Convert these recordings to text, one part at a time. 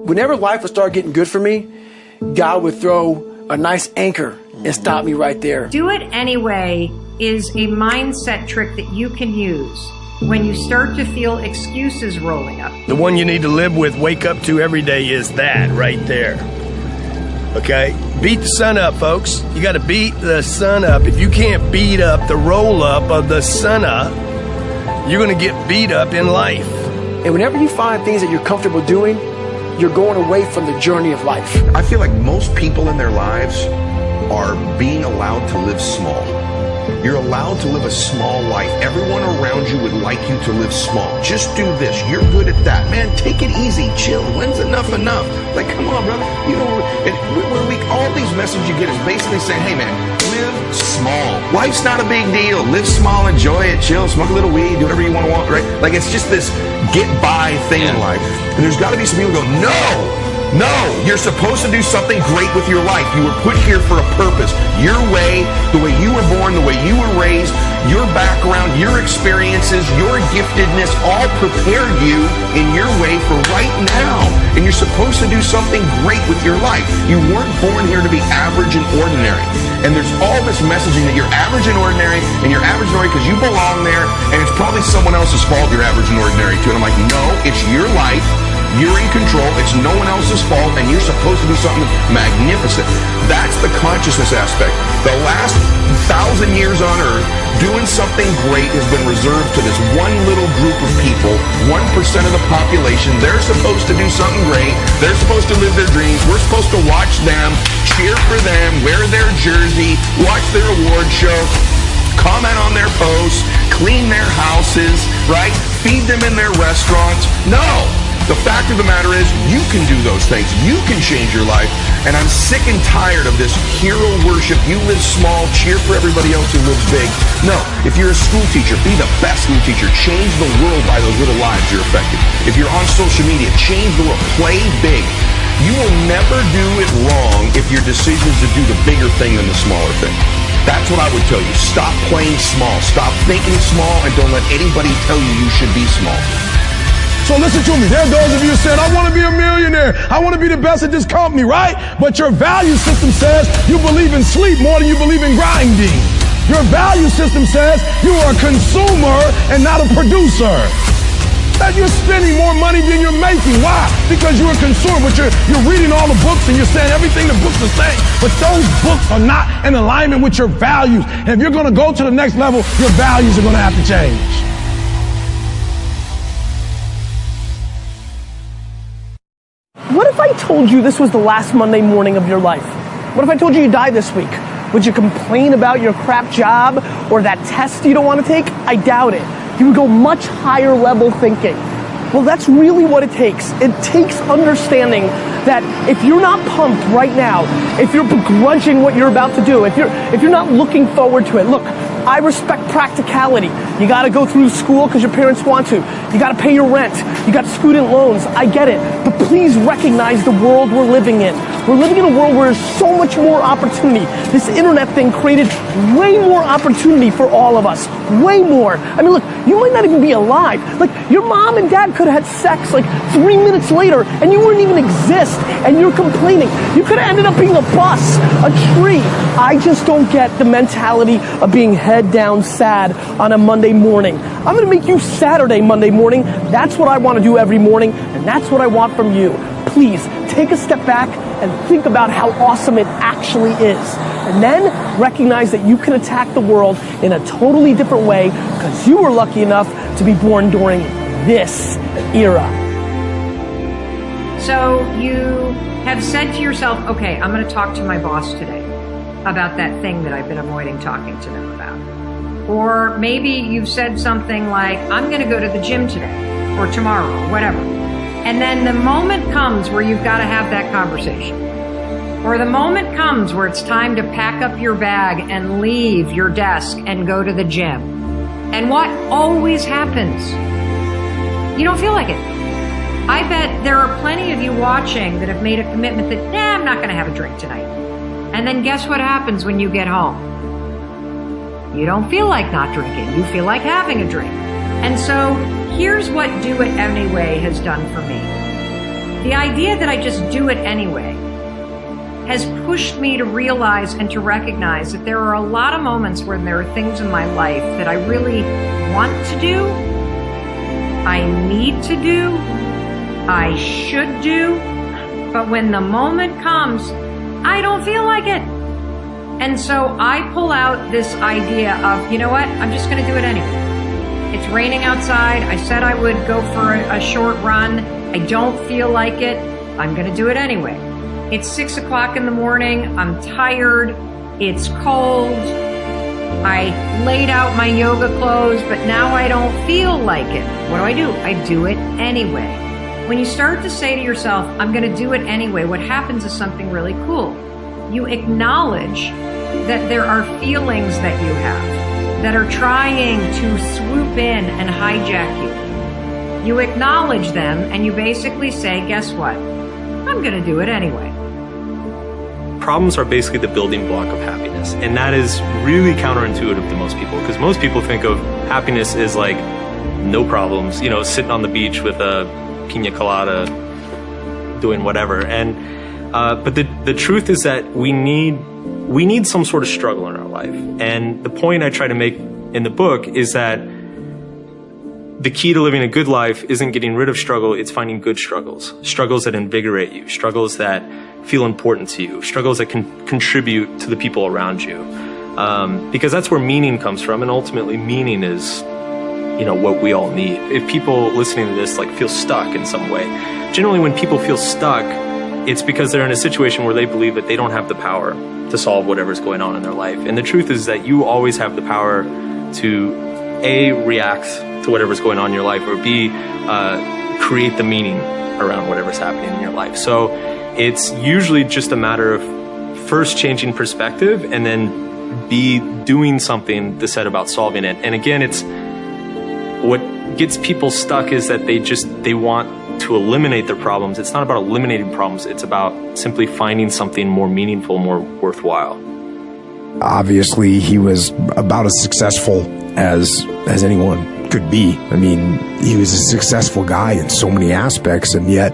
Whenever life would start getting good for me, God would throw a nice anchor and stop me right there. Do it anyway is a mindset trick that you can use when you start to feel excuses rolling up. The one you need to live with, wake up to every day is that right there. Okay? Beat the sun up, folks. You got to beat the sun up. If you can't beat up the roll up of the sun up, you're going to get beat up in life. And whenever you find things that you're comfortable doing, you're going away from the journey of life. I feel like most people in their lives are being allowed to live small. You're allowed to live a small life. Everyone around you would like you to live small. Just do this. You're good at that. Man, take it easy. Chill. When's enough enough? Like, come on, brother. You know, all these messages you get is basically saying, hey, man, live small. Life's not a big deal. Live small, enjoy it, chill, smoke a little weed, do whatever you want, right? Like, it's just this get-by thing in life. And there's got to be some people who go, no, you're supposed to do something great with your life. You were put here for a purpose. Your way, the way you were born, the way you were raised, your background, your experiences, your giftedness all prepared you in your way for right now. And you're supposed to do something great with your life. You weren't born here to be average and ordinary. And there's all this messaging that you're average and ordinary, and you're average and ordinary because you belong there, and it's probably someone else's fault you're average and ordinary too. And I'm like, no, it's your life. You're in control. It's no one else's fault, and you're supposed to do something magnificent. That's the consciousness aspect. The last 1,000 years on Earth, doing something great has been reserved to this one little group of people, 1% of the population. They're supposed to do something great. They're supposed to live their dreams. We're supposed to watch them, cheer for them, wear their jersey, watch their award show, comment on their posts, clean their houses, right? Feed them in their restaurants. No. The fact of the matter is, you can do those things. You can change your life. And I'm sick and tired of this hero worship. You live small, cheer for everybody else who lives big. No, if you're a school teacher, be the best school teacher. Change the world by those little lives you're affecting. If you're on social media, change the world. Play big. You will never do it wrong if your decision is to do the bigger thing than the smaller thing. That's what I would tell you. Stop playing small. Stop thinking small, and don't let anybody tell you you should be small. So listen to me. There are those of you who said, I want to be a millionaire. I want to be the best at this company, right? But your value system says you believe in sleep more than you believe in grinding. Your value system says you are a consumer and not a producer. That you're spending more money than you're making. Why? Because you're a consumer, but you're reading all the books and you're saying everything the books are saying. But those books are not in alignment with your values. And if you're going to go to the next level, your values are going to have to change. What if I told you this was the last Monday morning of your life? What if I told you you die this week? Would you complain about your crap job or that test you don't want to take? I doubt it. You would go much higher level thinking. Well, that's really what it takes. It takes understanding that if you're not pumped right now, if you're begrudging what you're about to do, if you're not looking forward to it, look, I respect practicality. You gotta go through school because your parents want to. You gotta pay your rent. You got student loans. I get it. But please recognize the world we're living in. We're living in a world where there's so much more opportunity. This internet thing created way more opportunity for all of us. Way more. I mean, look, you might not even be alive. Like, your mom and dad could have had sex like 3 minutes later and you wouldn't even exist and you're complaining. You could have ended up being a bus, a tree. I just don't get the mentality of being head down sad on a Monday morning. I'm gonna make you Saturday Monday morning. That's what I want to do every morning, and that's what I want from you. Please take a step back and think about how awesome it actually is. And then recognize that you can attack the world in a totally different way because you were lucky enough to be born during this era. So you have said to yourself, okay, I'm going to talk to my boss today about that thing that I've been avoiding talking to them about. Or maybe you've said something like, I'm going to go to the gym today or tomorrow or whatever. And then the moment comes where you've got to have that conversation. Or the moment comes where it's time to pack up your bag and leave your desk and go to the gym. And what always happens? You don't feel like it. I bet there are plenty of you watching that have made a commitment that, I'm not going to have a drink tonight. And then guess what happens when you get home? You don't feel like not drinking. You feel like having a drink. And so here's what Do It Anyway has done for me. The idea that I just do it anyway has pushed me to realize and to recognize that there are a lot of moments where there are things in my life that I really want to do, I need to do, I should do, but when the moment comes, I don't feel like it. And so I pull out this idea of, you know what, I'm just going to do it anyway. It's raining outside. I said I would go for a short run. I don't feel like it. I'm going to do it anyway. It's 6 o'clock in the morning. I'm tired. It's cold. I laid out my yoga clothes, but now I don't feel like it. What do? I do it anyway. When you start to say to yourself, I'm going to do it anyway, what happens is something really cool. You acknowledge that there are feelings that you have that are trying to swoop in and hijack you. You acknowledge them and you basically say, guess what? I'm going to do it anyway. Problems are basically the building block of happiness. And that is really counterintuitive to most people, because most people think of happiness as like no problems, you know, sitting on the beach with a pina colada, doing whatever. And but the truth is that we need some sort of struggle in our life. And the point I try to make in the book is that the key to living a good life isn't getting rid of struggle, it's finding good struggles. Struggles that invigorate you, struggles that feel important to you, struggles that can contribute to the people around you. Because that's where meaning comes from, and ultimately meaning is, you know, what we all need. If people listening to this like feel stuck in some way, generally when people feel stuck, it's because they're in a situation where they believe that they don't have the power to solve whatever's going on in their life. And the truth is that you always have the power to A, react to whatever's going on in your life, or B, create the meaning around whatever's happening in your life. So it's usually just a matter of first changing perspective and then B, doing something to set about solving it. And again, it's what gets people stuck is that they want to eliminate their problems. It's not about eliminating problems. It's about simply finding something more meaningful, more worthwhile. Obviously, he was about as successful as anyone could be. I mean, he was a successful guy in so many aspects, and yet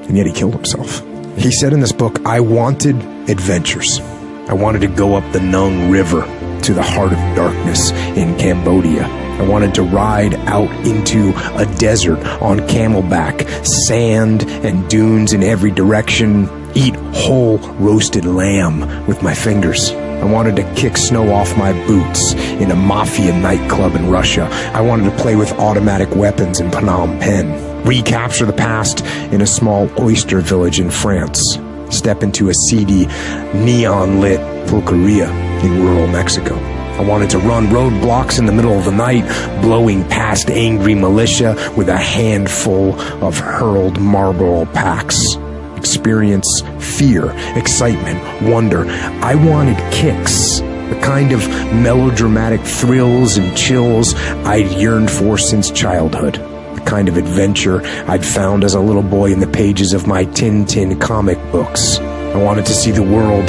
he killed himself. He said in this book, I wanted adventures. I wanted to go up the Nung River to the heart of darkness in Cambodia. I wanted to ride out into a desert on camelback, sand and dunes in every direction, eat whole roasted lamb with my fingers. I wanted to kick snow off my boots in a mafia nightclub in Russia. I wanted to play with automatic weapons in Phnom Penh, recapture the past in a small oyster village in France, step into a seedy, neon-lit pulqueria in rural Mexico. I wanted to run roadblocks in the middle of the night, blowing past angry militia with a handful of hurled Marlboro packs. Experience fear, excitement, wonder. I wanted kicks, the kind of melodramatic thrills and chills I'd yearned for since childhood, the kind of adventure I'd found as a little boy in the pages of my Tintin comic books. I wanted to see the world,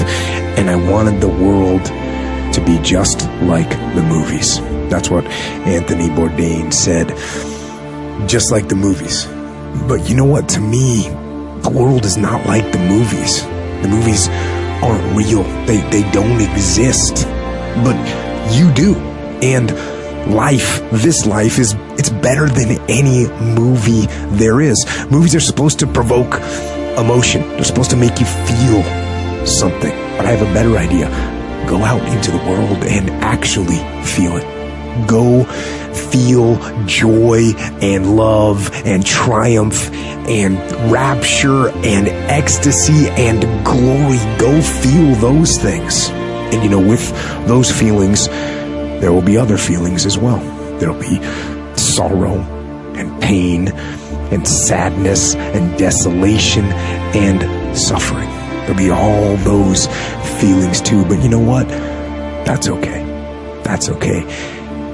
and I wanted the world to be just like the movies. That's what Anthony Bourdain said. Just like the movies. But you know what? To me, the world is not like the movies. The movies aren't real. They don't exist. But you do. And this life it's better than any movie there is. Movies are supposed to provoke emotion. They're supposed to make you feel something. But I have a better idea. Go out into the world and actually feel it. Go feel joy and love and triumph and rapture and ecstasy and glory. Go feel those things. And you know, with those feelings, there will be other feelings as well. There'll be sorrow and pain and sadness and desolation and suffering. There'll be all those feelings too, but you know what? That's okay. That's okay.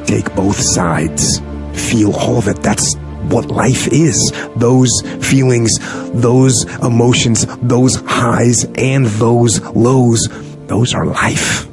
Take both sides. Feel all of it. That's what life is. Those feelings, those emotions, those highs and those lows, those are life.